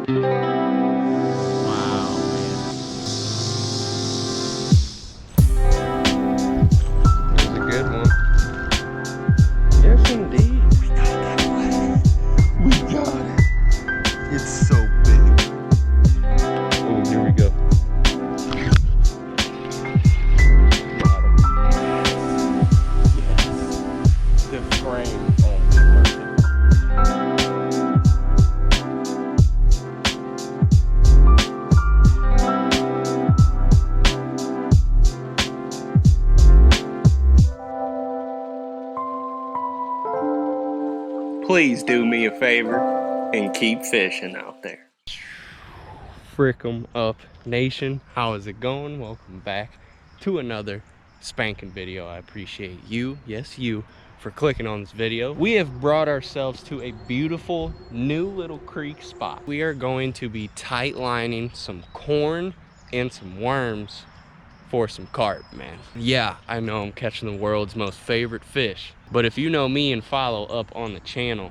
Wow, man. That's a good one. Yes, indeed. We got that one. We got it. It's so big. Oh, here we go. Got him. Yes. The frame. Oh, perfect. Please do me a favor and keep fishing out there. FrickEm up nation, how is it going? Welcome back to another spanking video. I appreciate you, yes you, for clicking on this video. We have brought ourselves to a beautiful new little creek spot. We are going to be tight lining some corn and some worms for some carp, man. Yeah, I know I'm catching the world's most favorite fish, but if you know me and follow up on the channel,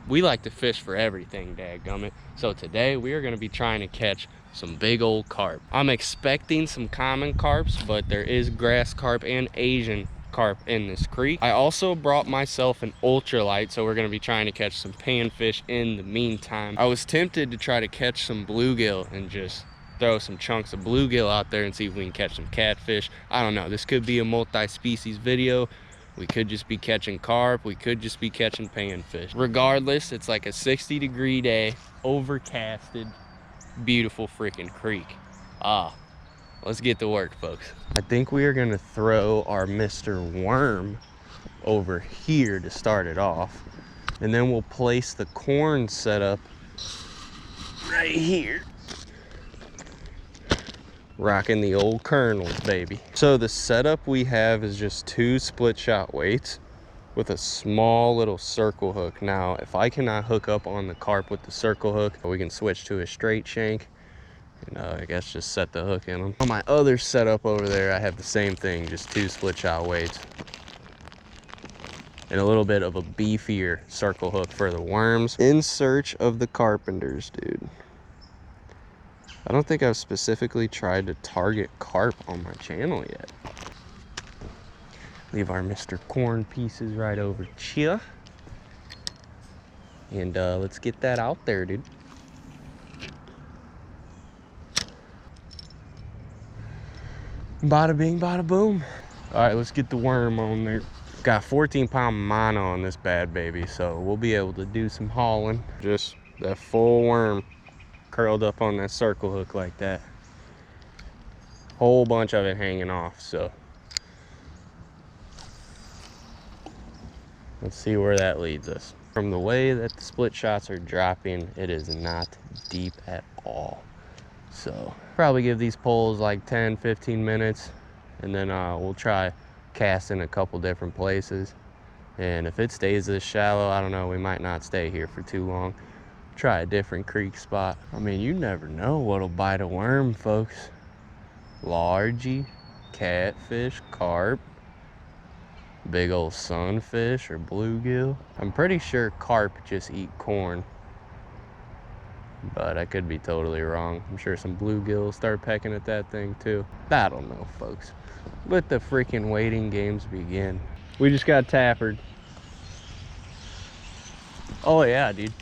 we like to fish for everything, dadgummit. So today we are gonna be trying to catch some big old carp. I'm expecting some common carps, but there is grass carp and Asian carp in this creek. I also brought myself an ultralight, so we're gonna be trying to catch some panfish in the meantime. I was tempted to try to catch some bluegill and just throw some chunks of bluegill out there and see if we can catch some catfish. I don't know, this could be a multi-species video. We could just be catching carp, we could just be catching panfish. Regardless, it's like a 60-degree day, overcasted, beautiful freaking creek. Let's get to work, folks. I think we are gonna throw our Mr. Worm over here to start it off, and then we'll place the corn setup right here. Rocking the old kernels, baby. So the setup we have is just 2 split shot weights with a small little circle hook. Now, if I cannot hook up on the carp with the circle hook, we can switch to a straight shank and I guess just set the hook in them. On my other setup over there, I have the same thing, just 2 split shot weights and a little bit of a beefier circle hook for the worms. In search of the carpenters, dude. I don't think I've specifically tried to target carp on my channel yet. Leave our Mr. Corn pieces right over here. And let's get that out there, dude. Bada bing, bada boom. All right, let's get the worm on there. Got 14-pound mono on this bad baby, so we'll be able to do some hauling. Just that full worm curled up on that circle hook like that. Whole bunch of it hanging off, so let's see where that leads us. From the way that the split shots are dropping, it is not deep at all. So probably give these poles like 10-15 minutes, and then we'll try casting a couple different places. And if it stays this shallow, I don't know, we might not stay here for too long. Try a different creek spot. I mean, you never know what'll bite a worm, folks. Largie, catfish, carp, big old sunfish or bluegill. I'm pretty sure carp just eat corn, but I could be totally wrong. I'm sure some bluegill will start pecking at that thing too. I don't know, folks. Let the freaking waiting games begin. We just got tappered. Oh yeah, dude.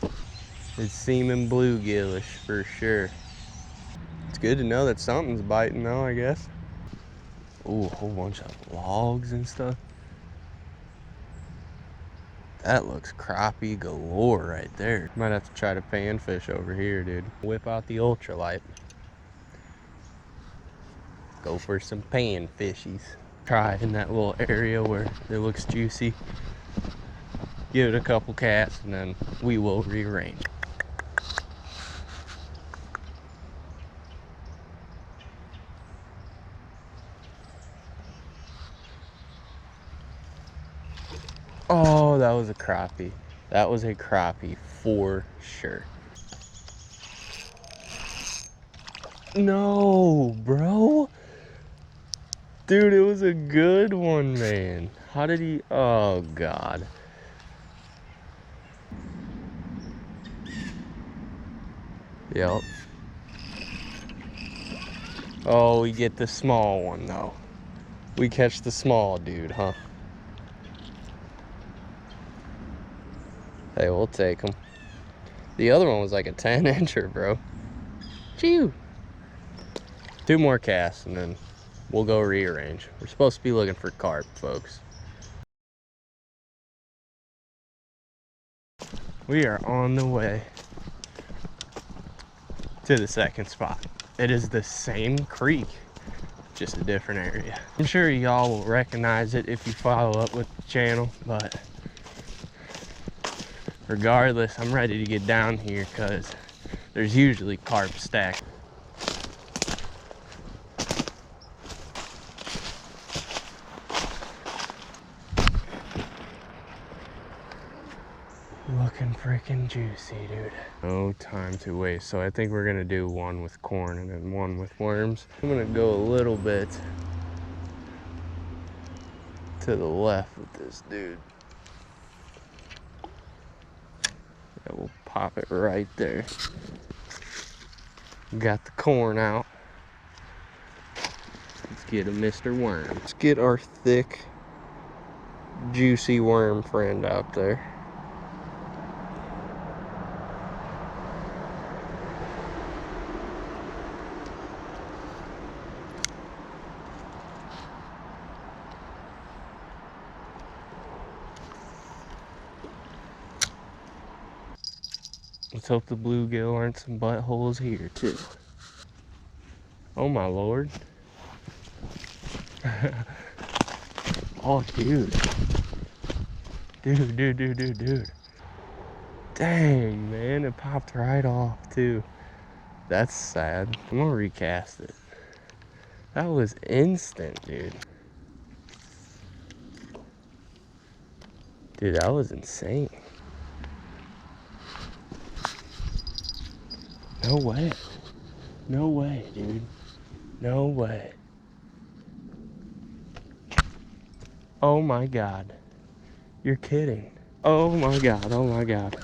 It's seeming bluegillish for sure. It's good to know that something's biting though, I guess. Ooh, a whole bunch of logs and stuff. That looks crappie galore right there. Might have to try to panfish over here, dude. Whip out the ultralight. Go for some panfishies. Try in that little area where it looks juicy. Give it a couple casts and then we will rearrange. Oh, that was a crappie. That was a crappie for sure. No, bro. Dude, it was a good one, man. How did he? Oh, God. Yep. Oh, we get the small one though. We catch the small dude, huh? Hey, we'll take him. The other one was like a 10-incher, bro. Chew. 2 more casts and then we'll go rearrange. We're supposed to be looking for carp, folks. We are on the way to the second spot. It is the same creek, just a different area. I'm sure y'all will recognize it if you follow up with the channel, but regardless, I'm ready to get down here because there's usually carp stacked. Looking freaking juicy, dude. No time to waste. So I think we're gonna do one with corn and then one with worms. I'm gonna go a little bit to the left with this dude. Yeah, we'll pop it right there. Got the corn out. Let's get a Mr. Worm. Let's get our thick, juicy worm friend out there. Let's hope the bluegill aren't some buttholes here too. Oh my lord. Oh dude. Dude. Dang, man, it popped right off too. That's sad. I'm gonna recast it. That was instant, dude. Dude, that was insane. No way. No way, dude. No way. Oh my god. You're kidding. Oh my god, oh my god.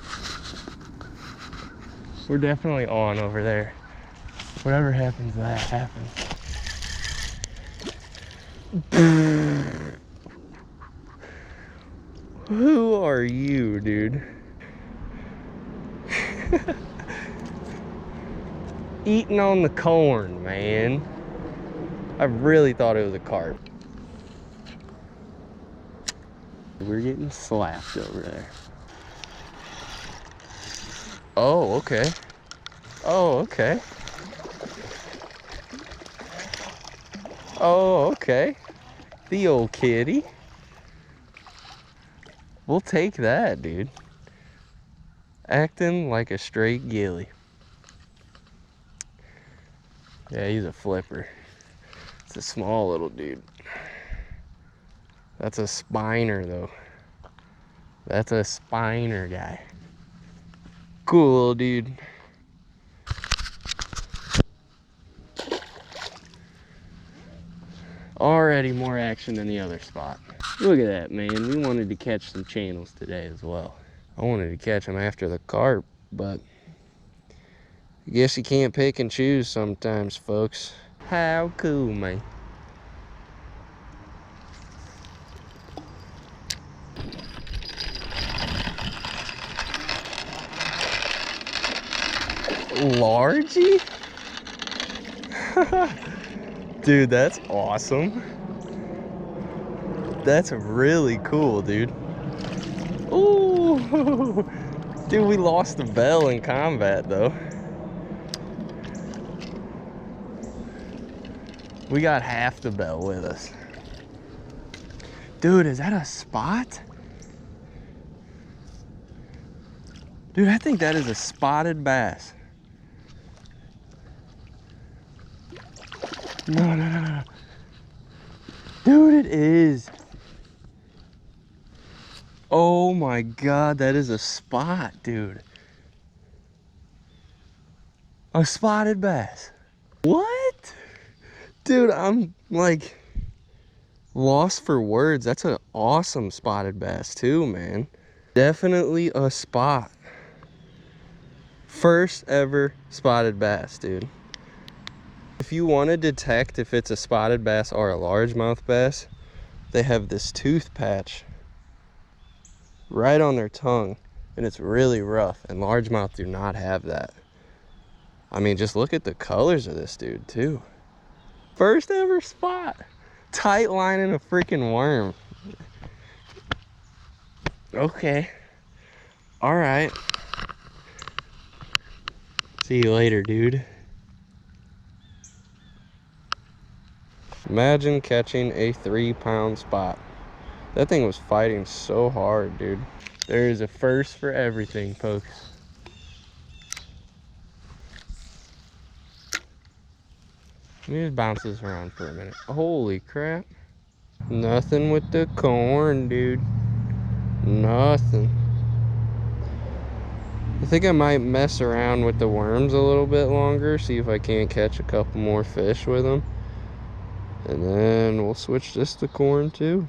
We're definitely on over there. Whatever happens, that happens. Who are you, dude? Eating on the corn, man. I really thought it was a carp. We're getting slapped over there. Oh, okay. Oh, okay. Oh, okay. The old kitty. We'll take that, dude. Acting like a straight gilly. Yeah, he's a flipper. It's a small little dude. That's a spiner, though. That's a spiner guy. Cool, dude. Already more action than the other spot. Look at that, man. We wanted to catch some channels today as well. I wanted to catch them after the carp, but I guess you can't pick and choose sometimes, folks. How cool, man. Largy? Dude, that's awesome. That's really cool, dude. Ooh. Dude, we lost the bell in combat, though. We got half the bell with us. Dude, is that a spot? Dude, I think that is a spotted bass. No. Dude, it is. Oh my god, that is a spot, dude. A spotted bass. What? Dude, I'm like lost for words. That's an awesome spotted bass too, man. Definitely a spot. First ever spotted bass, dude. If you want to detect if it's a spotted bass or a largemouth bass, they have this tooth patch right on their tongue, and it's really rough, and largemouth do not have that. I mean, just look at the colors of this dude too. First ever spot. Tight lining a freaking worm. Okay. All right. See you later, dude. Imagine catching a 3-pound spot. That thing was fighting so hard, dude. There is a first for everything, folks. Let me just bounce this around for a minute. Holy crap. Nothing with the corn, dude. Nothing. I think I might mess around with the worms a little bit longer, see if I can't catch a couple more fish with them. And then we'll switch this to corn too.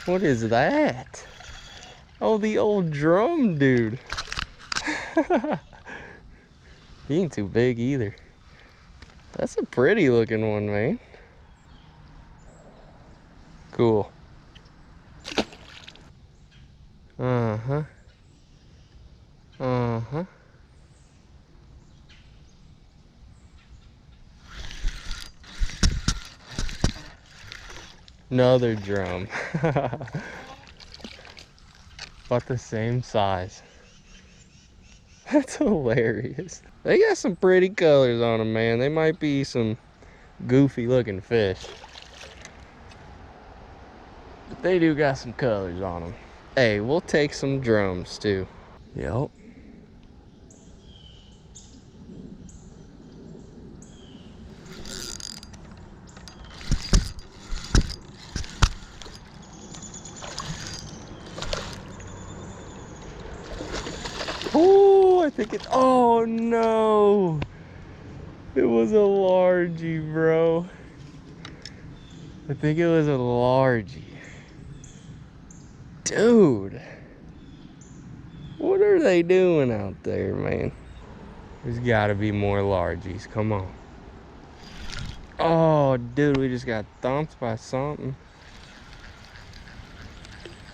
What is that? Oh, the old drum, dude. He ain't too big either. That's a pretty looking one, man. Cool. Uh-huh. Uh-huh. Another drum. About the same size. That's hilarious. They got some pretty colors on them, man. They might be some goofy looking fish, but they do got some colors on them. Hey, we'll take some drums too. Yep. Oh, I think it's, oh no. It was a largie, bro. I think it was a largie. Dude. What are they doing out there, man? There's gotta be more largies, come on. Oh, dude, we just got thumped by something.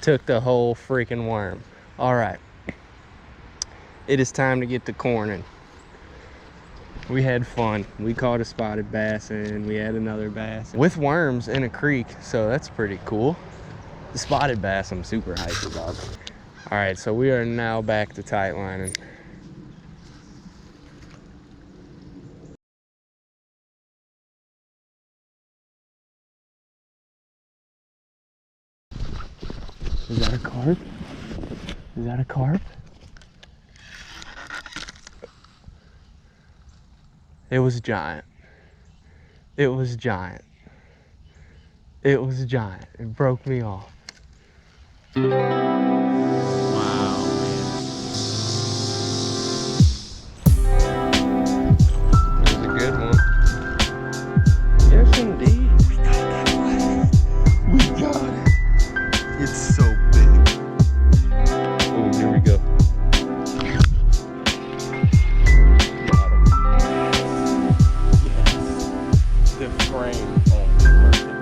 Took the whole freaking worm. All right. It is time to get to corning. We had fun. We caught a spotted bass and we had another bass with worms in a creek, so that's pretty cool. The spotted bass I'm super hyped about. All right, so we are now back to tight lining. Is that a carp? Is that a carp? It was giant. It was giant. It was giant. It broke me off. Wow, man. That was a good one. Yes, indeed. We got that one. We got it. It's so big. Oh, here we go. Got him. Yes. The frame. Oh, perfect.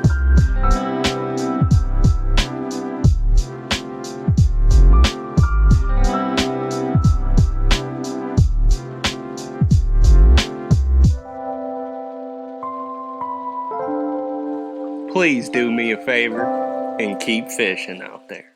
Please do me a favor and keep fishing out there.